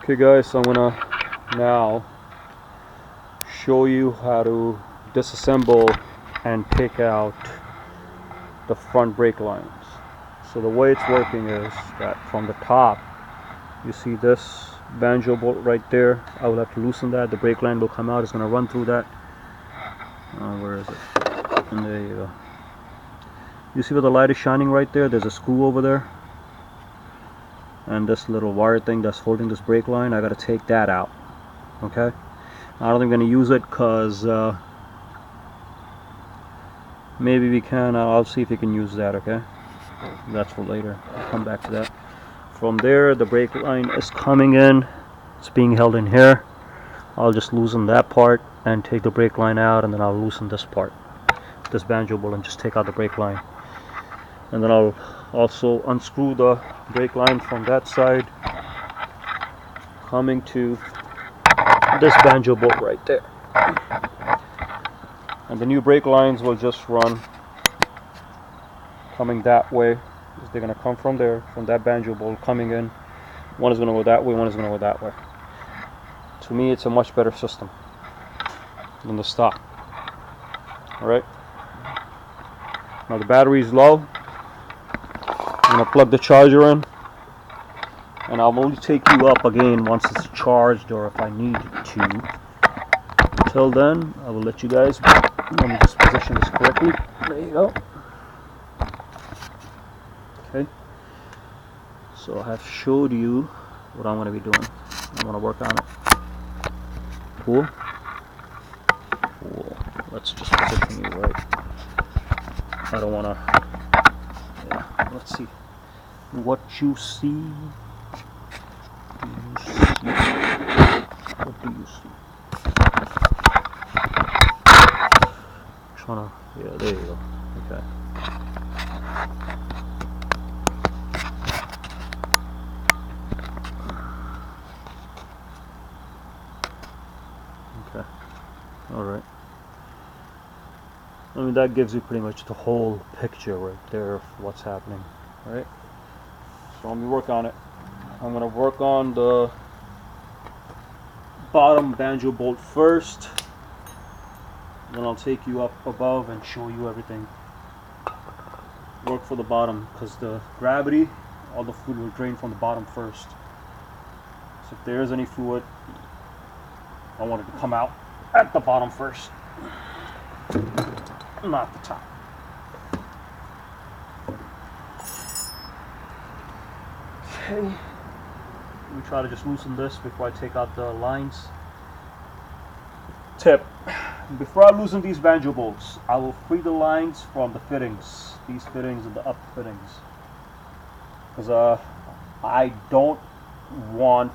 Okay guys, so I'm gonna now show you how to disassemble and take out the front brake lines. So the way it's working is that from the top, you see this banjo bolt right there. I will have to loosen that. The brake line will come out. It's gonna run through that. Where is it? And there you go. You see where the light is shining right there? There's a screw over there. And this little wire thing that's holding this brake line, I gotta take that out. Okay? I don't think I'm gonna use it because maybe we can. I'll see if we can use that. Okay? That's for later. I'll come back to that. From there, the brake line is coming in. It's being held in here. I'll just loosen that part and take the brake line out, and then I'll loosen this part, this banjo bolt, and just take out the brake line. And then I'll also unscrew the brake line from that side, coming to this banjo bolt right there. And the new brake lines will just run coming that way. They're going to come from there, from that banjo bolt coming in. One is going to go that way, one is going to go that way. To me, it's a much better system than the stock. Alright? Now the battery is low. I'm going to plug the charger in, and I'll only take you up again once it's charged or if I need to. Until then, I will let you guys, let me just position this correctly. There you go. Okay. So I have showed you what I'm going to be doing. I'm going to work on it. Cool. Cool. Let's just position you right. I don't want to. Yeah. Let's see. What you see? What do you see? Trying to. Yeah. There you go. Okay. Okay. All right. I mean, that gives you pretty much the whole picture right there of what's happening. All right. So let me work on it. I'm gonna work on the bottom banjo bolt first. Then I'll take you up above and show you everything. Work for the bottom because the gravity, all the fluid will drain from the bottom first. So if there is any fluid, I want it to come out at the bottom first, not the top. Okay, let me try to just loosen this before I take out the lines. Tip: before I loosen these banjo bolts, I will free the lines from the fittings, these fittings and the up fittings, because I don't want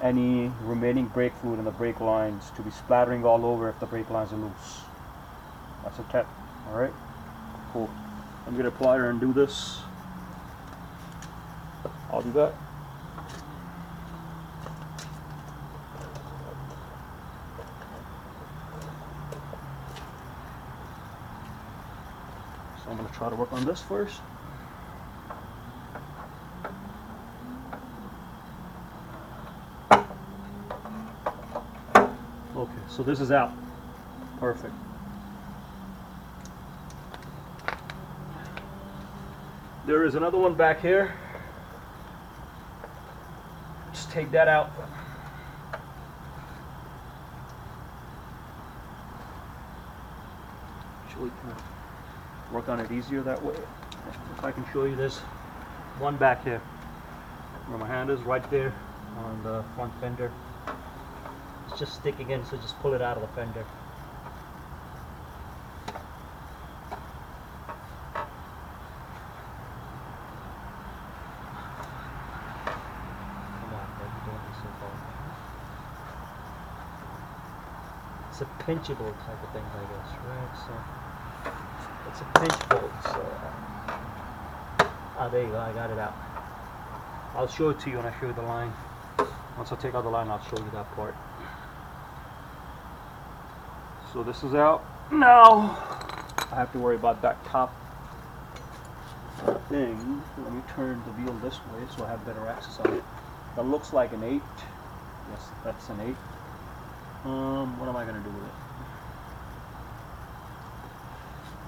any remaining brake fluid in the brake lines to be splattering all over if the brake lines are loose. That's a tip. Alright? Cool. I'm going to plier and do this. I'll do that. So I'm going to try to work on this first. Okay, so this is out. Perfect. There is another one back here. Just take that out. Actually, work on it easier that way. If I can show you this one back here, where my hand is, right there on the front fender. It's just sticking in, so just pull it out of the fender. It's a pinchable type of thing, I guess, right? So it's a pinch bolt. So there you go. I got it out. I'll show it to you when I show you the line. Once I take out the line, I'll show you that part. So this is out. Now I have to worry about that top thing. Let me turn the wheel this way so I have better access on it. That looks like an 8. Yes, that's an 8. What am I gonna do with it?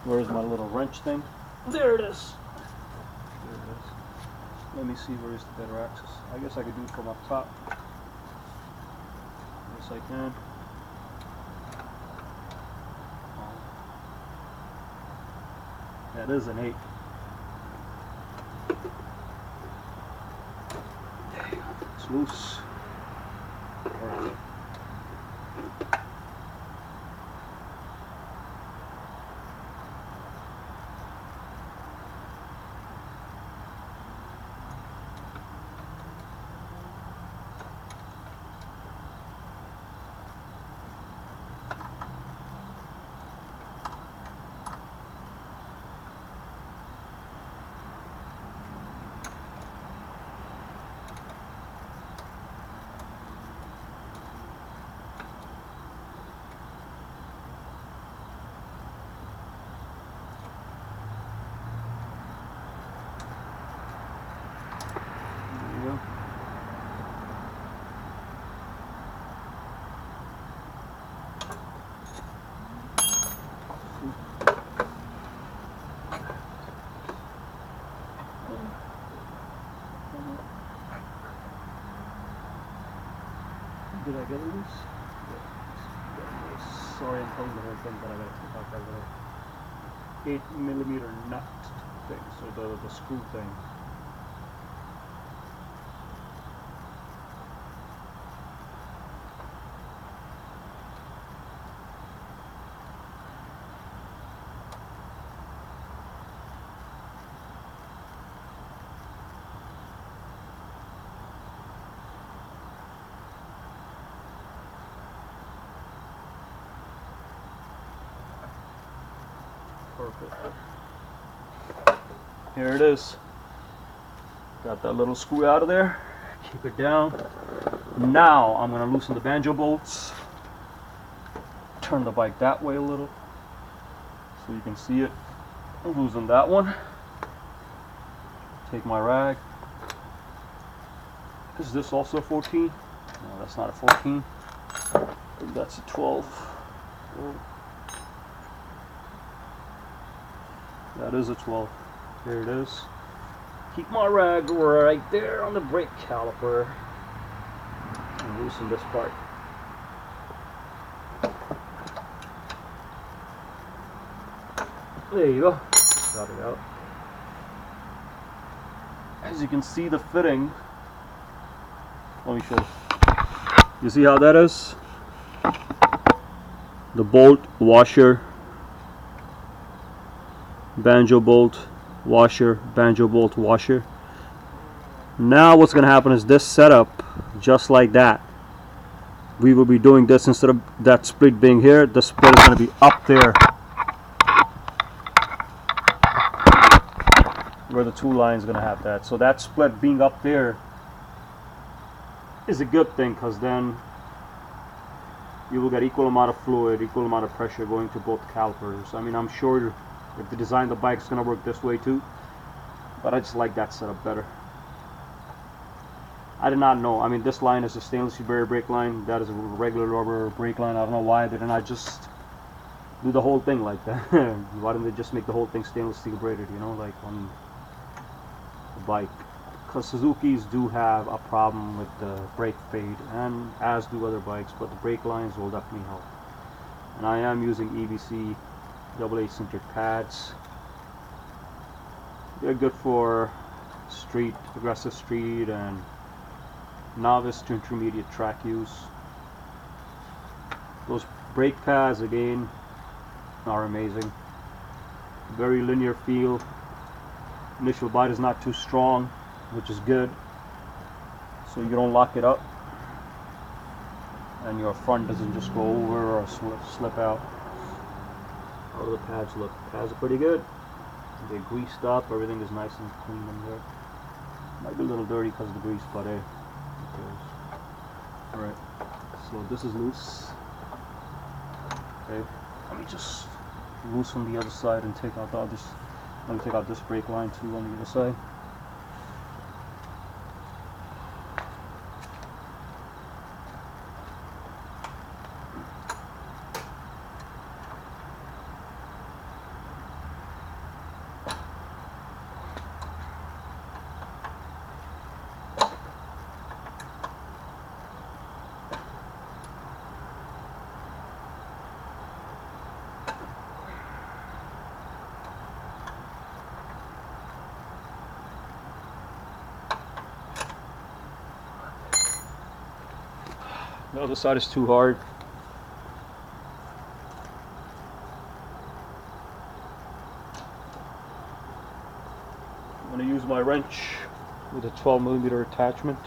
Where's my little wrench thing? There it is. There it is. Let me see where is the better axis. I guess I could do it from up top. Yes, I can. That is an 8. It's loose. Perfect. Did I get it loose? Yeah. Sorry, I'm pulling the whole thing, but I gotta take out that little 8mm nut thing, so the screw thing. Perfect. Here it is. Got that little screw out of there. Keep it down. Now I'm going to loosen the banjo bolts. Turn the bike that way a little so you can see it. Loosen that one. Take my rag. Is this also a 14? No, that's not a 14. That's a 12. Oh. That is a 12. There it is. Keep my rag right there on the brake caliper and loosen this part. There you go. Got it out. As you can see, the fitting. Let me show you. You see how that is? The bolt, washer, banjo bolt, washer, banjo bolt, washer. Now what's going to happen is this setup, just like that, we will be doing this instead of that split being here. The split is going to be up there where the two lines going to have that. So that split being up there is a good thing, because then you will get equal amount of fluid, equal amount of pressure going to both calipers. I mean, I'm sure if they design the bike, it's going to work this way too, but I just like that setup better. I did not know. I mean, this line is a stainless steel barrier brake line. That is a regular rubber brake line. I don't know why they did not just do the whole thing like that. Why didn't they just make the whole thing stainless steel braided, you know, like on the bike? Because Suzuki's do have a problem with the brake fade, and as do other bikes, but the brake lines will definitely help. And I am using EBC AA sintered pads. They're good for street, aggressive street, and novice to intermediate track use. Those brake pads again are amazing. Very linear feel. Initial bite is not too strong, which is good, so you don't lock it up and your front doesn't just go over or slip out. How do the pads look? The pads are pretty good. They're greased up, everything is nice and clean in there. Might be a little dirty because of the grease, but hey, who cares? Alright, so this is loose. Okay, let me just loosen the other side and take out the others. Let me take out this brake line too on the other side. The other side is too hard. I'm going to use my wrench with a 12mm attachment.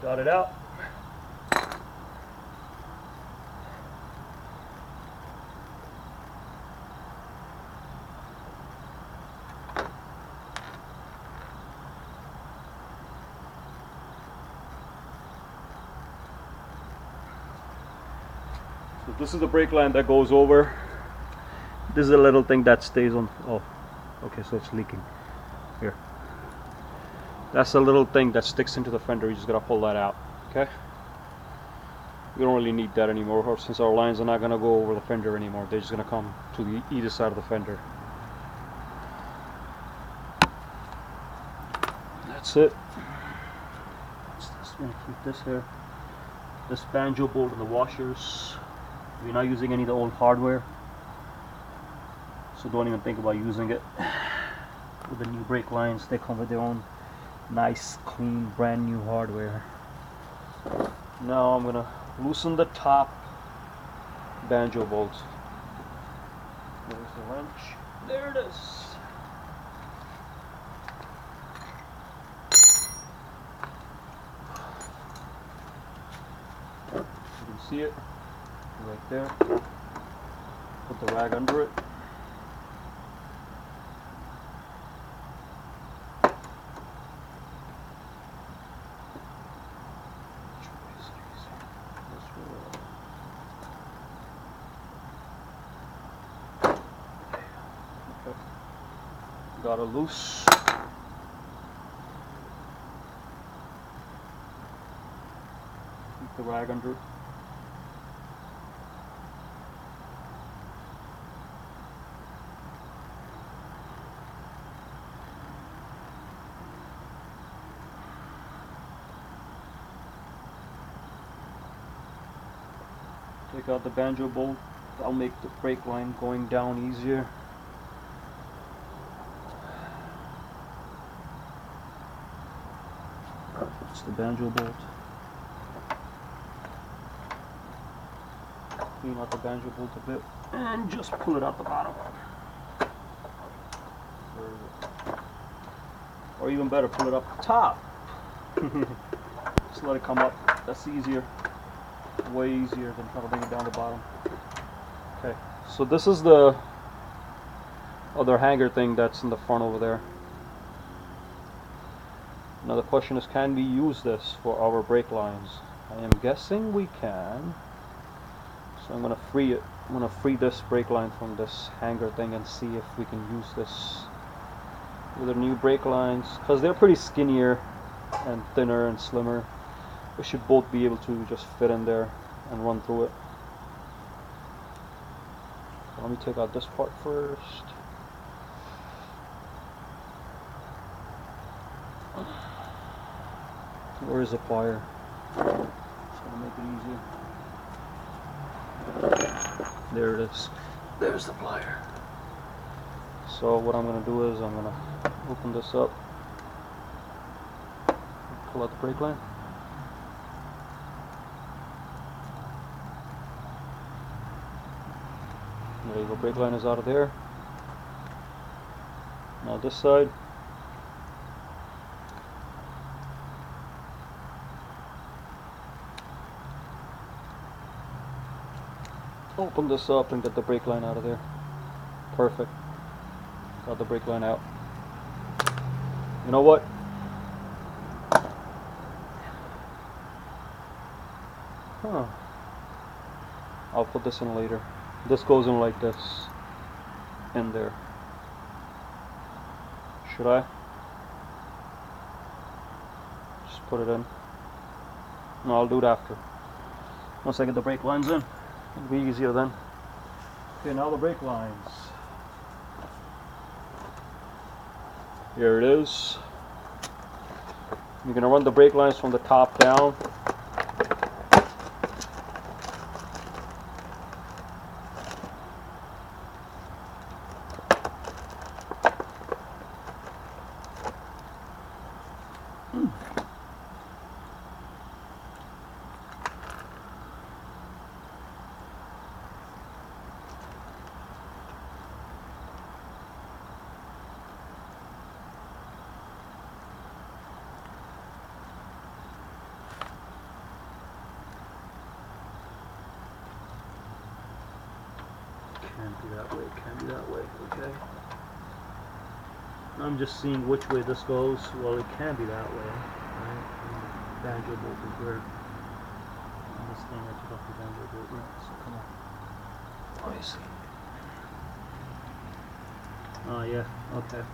Got it out. So this is the brake line that goes over. This is a little thing that stays on. Oh, okay, so it's leaking. Here. That's a little thing that sticks into the fender. You just gotta pull that out. Okay. We don't really need that anymore, since our lines are not gonna go over the fender anymore. They're just gonna come to the either side of the fender. That's it. Just gonna keep this here. This banjo bolt and the washers. We're not using any of the old hardware, so don't even think about using it. With the new brake lines, they come with their own nice, clean, brand new hardware. Now I'm gonna loosen the top banjo bolt. There's the wrench. There it is. You can see it right there. Put the rag under it. Got it loose. Keep the rag under it. Take out the banjo bolt. That'll make the brake line going down easier. It's the banjo bolt. Clean out the banjo bolt a bit and just pull it out the bottom. Or even better, pull it up the top. Just let it come up. That's easier. Way easier than trying to bring it down the bottom. Okay, so this is the other hanger thing that's in the front over there. Now the question is, can we use this for our brake lines? I am guessing we can. So I'm gonna free it. I'm gonna free this brake line from this hanger thing and see if we can use this with the new brake lines, because they're pretty skinnier and thinner and slimmer. We should both be able to just fit in there and run through it. So let me take out this part first. Where is the plier? Just gonna make it easier. There it is. There's the plier. So what I'm gonna do is I'm gonna open this up, pull out the brake line. There you go, brake line is out of there. Now this side. Open this up and get the brake line out of there. Perfect. Got the brake line out. You know what? Huh. I'll put this in later. This goes in like this. In there. Should I? Just put it in. No, I'll do it after. Once I get the brake lines in. It'll be easier then. Okay, now the brake lines. Here it is. You're going to run the brake lines from the top down. Can't be that way, can't be that way, okay. I'm just seeing which way this goes. Well, it can be that way, right? And the banjo bolt is where this thing I took off the banjo bolt, right? So come on. Let me see. Oh yeah, okay.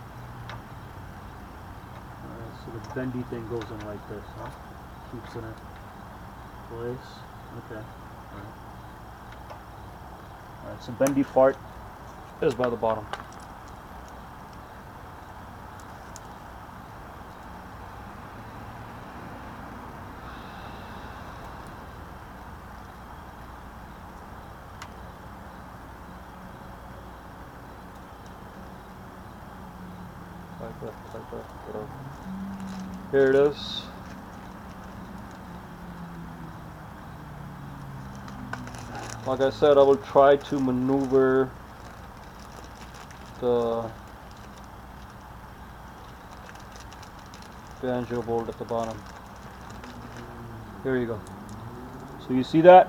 Alright, so the bendy thing goes in like this, huh? Keeps it in place. Okay. Alright. Alright, so bendy part is by the bottom. Like that, whatever. Here it is. Like I said, I will try to maneuver the banjo bolt at the bottom. Here you go. So you see that?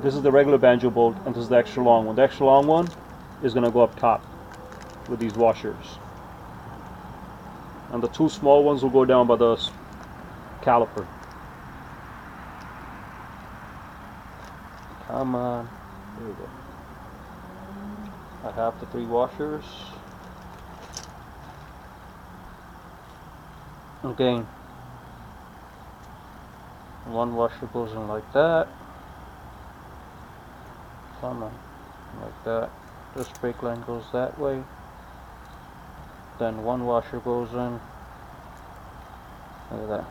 This is the regular banjo bolt and this is the extra long one. The extra long one is going to go up top with these washers. And the two small ones will go down by the caliper. Come on. There we go. I have the 3 washers. Again, one washer goes in like that. Come on. Like that. This brake line goes that way. Then one washer goes in. Look at that.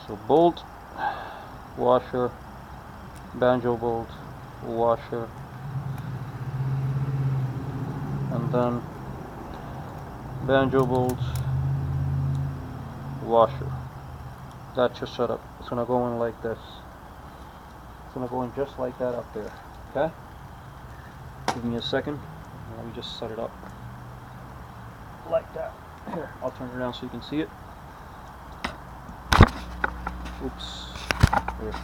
So bolt, washer, banjo bolt, washer, and then banjo bolt, washer. That's your setup. It's gonna go in like this. It's gonna go in just like that up there. Okay? Give me a second. Let me just set it up like that. Here, I'll turn it around so you can see it. Oops. Here.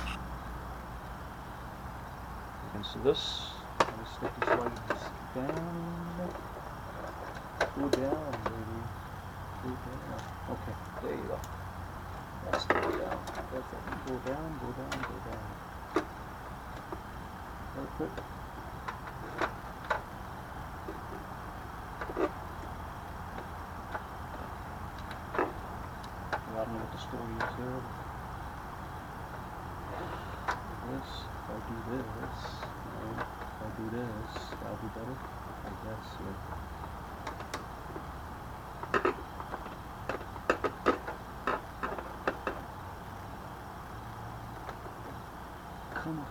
You can see this. Let me stick this light down. Go down, baby. Go down. Okay, there you go. That's go down. Perfect. Go down, go down, go down. Perfect. I don't know what the story is here. This, if I do this, right? If I do this, that'll be better. I guess, yeah. Come on.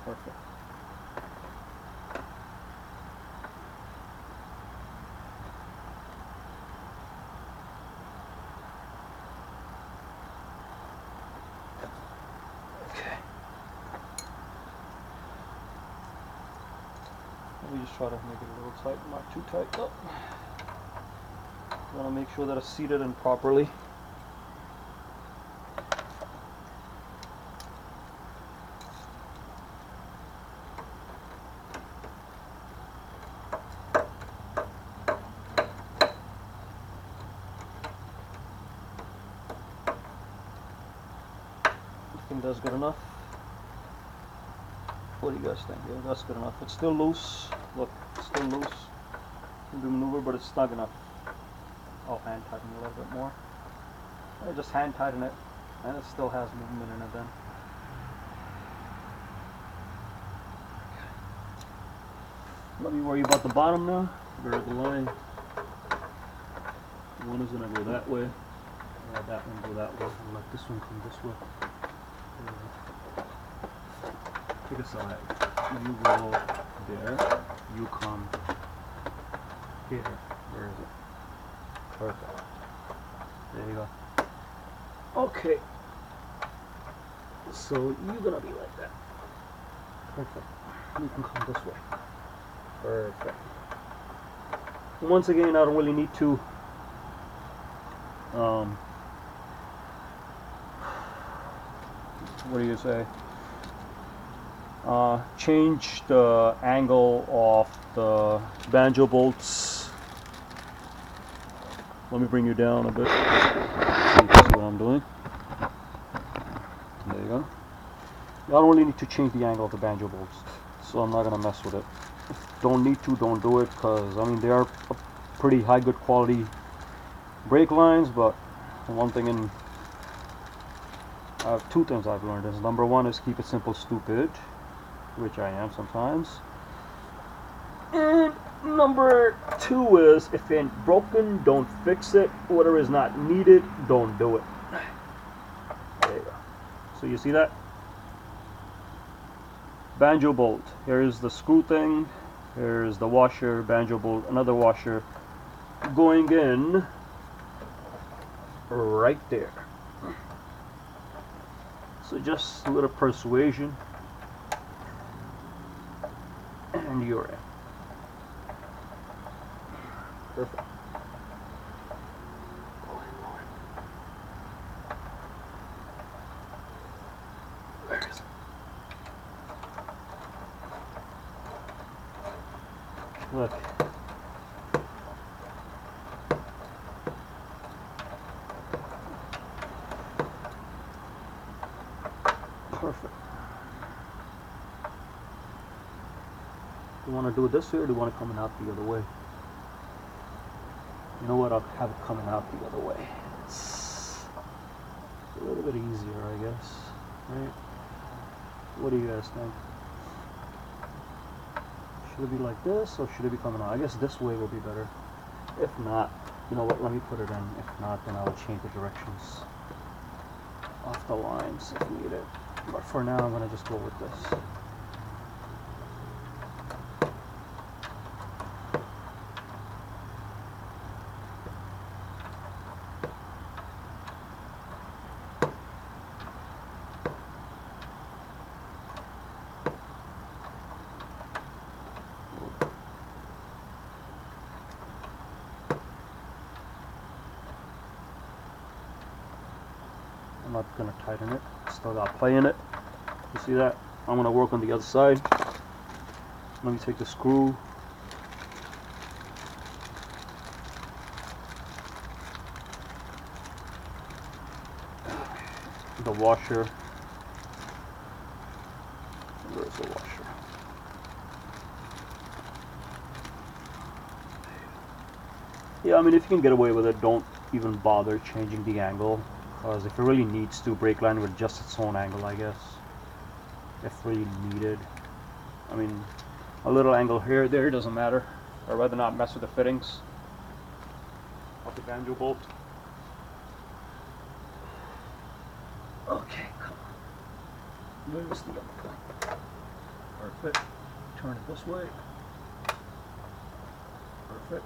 Perfect. Okay. Let me just try to make it a little tight, not too tight. Oh. I want to make sure that it's seated in properly. I think that's good enough. What do you guys think? Yeah, that's good enough. It's still loose. Look, it's still loose. can be maneuvered, but it's snug enough. I'll hand tighten a little bit more. I just hand tighten it, and it still has movement in it then. Let me worry about the bottom now. Where the line. One is going to go that way. Let that one go that way. And let this one come this way. Take a side. You go there. You come here. Where is it? Perfect. There you go. Okay. So you're going to be like that. Perfect. You can come this way. Perfect. Once again, I don't really need to what do you say? Change the angle of the banjo bolts. Let me bring you down a bit. So you can see what I'm doing. There you go. I don't really need to change the angle of the banjo bolts, so I'm not going to mess with it. Don't need to, don't do it, because I mean they are pretty high good quality brake lines, but one thing two things I've learned is, number one is keep it simple stupid, which I am sometimes, and number two is if it ain't broken, don't fix it. Whatever is not needed, don't do it. There you go. So you see that? Banjo bolt. Here's the screw thing. Here's the washer, banjo bolt, another washer going in right there. So just a little persuasion and you're in. Perfect. Where is it? Look. Perfect. Do you want to do it this way, or do you want it coming out the other way? You know what, I'll have it coming out the other way. It's a little bit easier, I guess. Right? What do you guys think? Should it be like this, or should it be coming out? I guess this way will be better. If not, you know what, let me put it in. If not, then I'll change the directions off the lines if needed. But for now, I'm going to just go with this. I'm not going to tighten it. Still got play in it. You see that? I'm going to work on the other side. Let me take the screw. The washer. Where's the washer? Yeah, I mean, if you can get away with it, don't even bother changing the angle. Because if it really needs to, brake line will adjust its own angle, I guess. If really needed. I mean, a little angle here, there, doesn't matter. I'd rather not mess with the fittings of the banjo bolt. Okay, come on. Where's the other one? Perfect. Turn it this way. Perfect.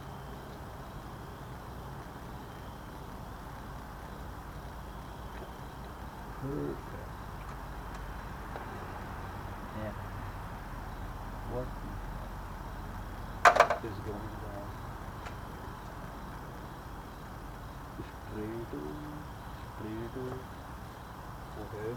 Perfect. Yeah. What is going on? Straight. Okay.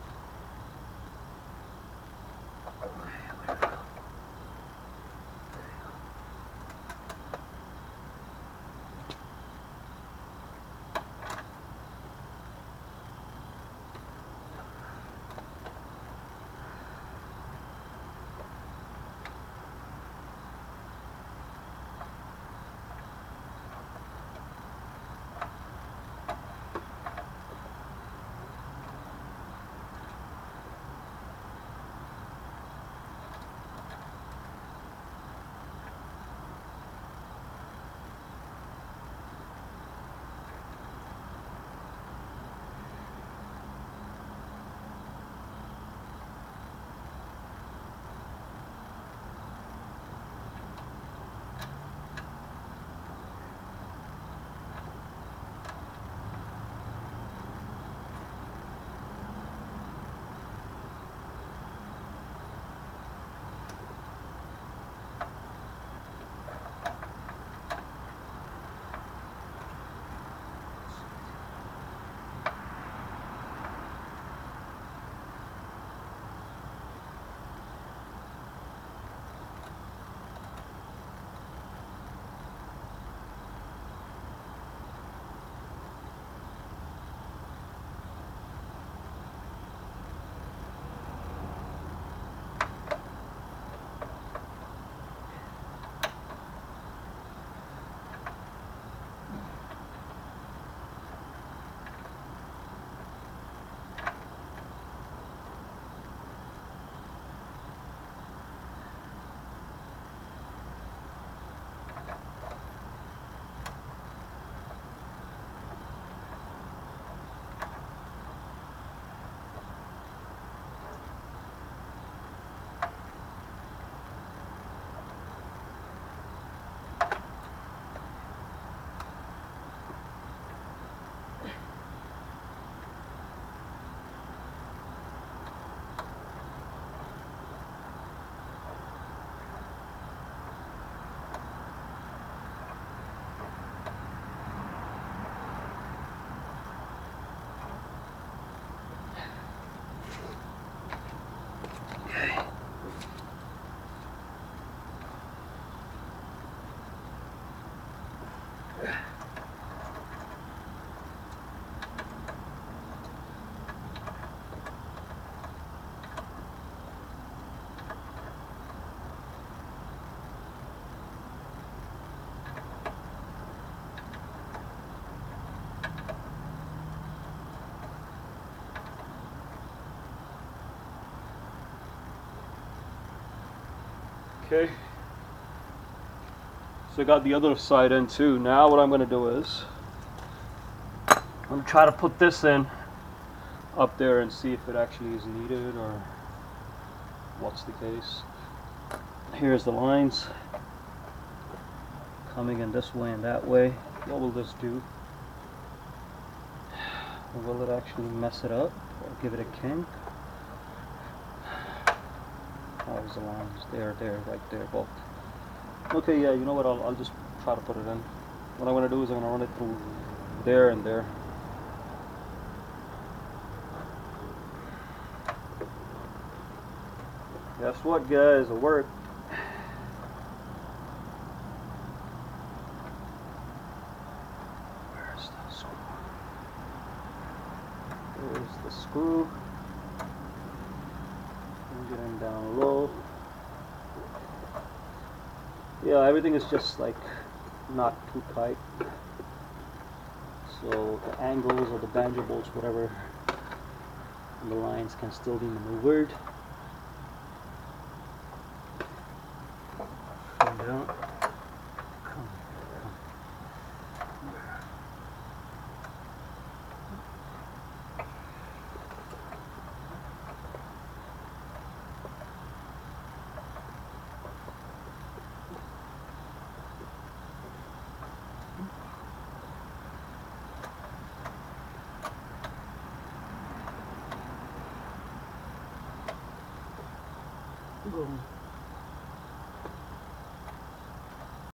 Okay. So I got the other side in too. Now what I'm going to do is I'm going to try to put this in up there and see if it actually is needed or what's the case. Here's the lines coming in this way and that way. What will this do? Will it actually mess it up or give it a kink? How's the lines? There, right there, both. Okay, yeah, you know what, I'll just try to put it in. What I'm going to do is I'm going to run it through there and there. Guess what, guys? It worked. Where's the screw? There's the screw. I'm getting down low. Yeah, everything is just like not too tight. So the angles or the banjo bolts, whatever, the lines can still be maneuvered. Come down. Come. Boom.